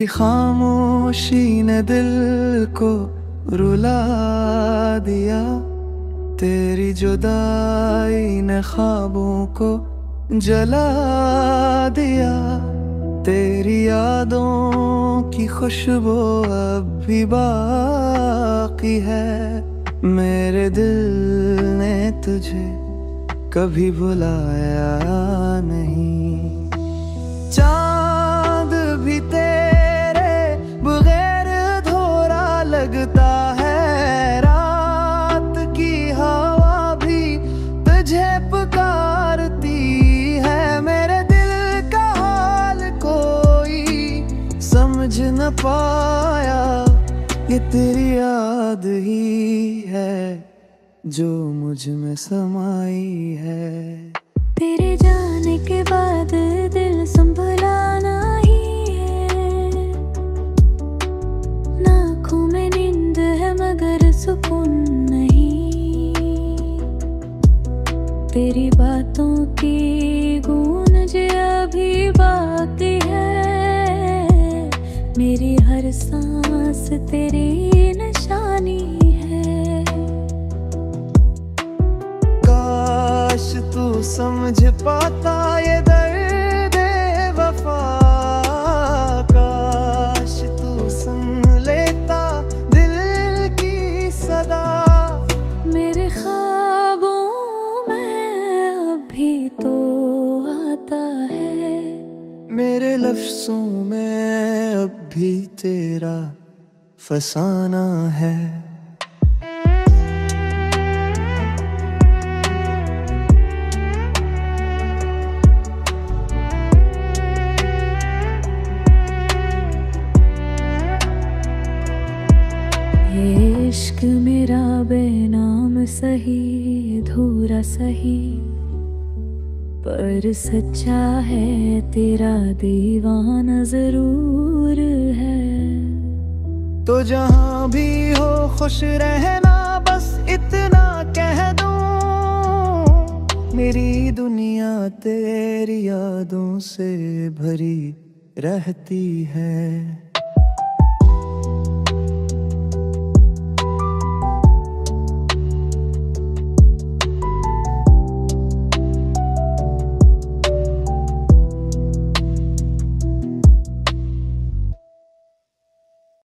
खामोशी ने दिल को रुला दिया, तेरी जुदाई ने ख्वाबों को जला दिया। तेरी यादों की खुशबू अब भी बाकी है, मेरे दिल ने तुझे कभी भुलाया नहीं। चांद भी तेरे बगैर धोरा लगता है, रात की हवा भी तुझे पुकारती है। मेरे दिल का हाल कोई समझ न पाया, ये तेरी याद ही है जो मुझ में समाई है। तेरे जाने के बाद दिल संभलाना ही है, ना आँखों में नींद है मगर सुकून नहीं। तेरी बातों की गूंज अभी बाकी है, मेरी हर सांस तेरी निशानी है। काश तू समझ पाता ये दर्द वफा, काश तू सुन लेता दिल की सदा। मेरे ख्वाबों में अभी तो आता है, मेरे लफ्ज़ों में अब भी तेरा फसाना है। ये इश्क मेरा बेनाम सही अधूरा सही, पर सच्चा है तेरा दीवाना जरूर है। तो जहाँ भी हो खुश रहना, बस इतना कह दूं। मेरी दुनिया तेरी यादों से भरी रहती है।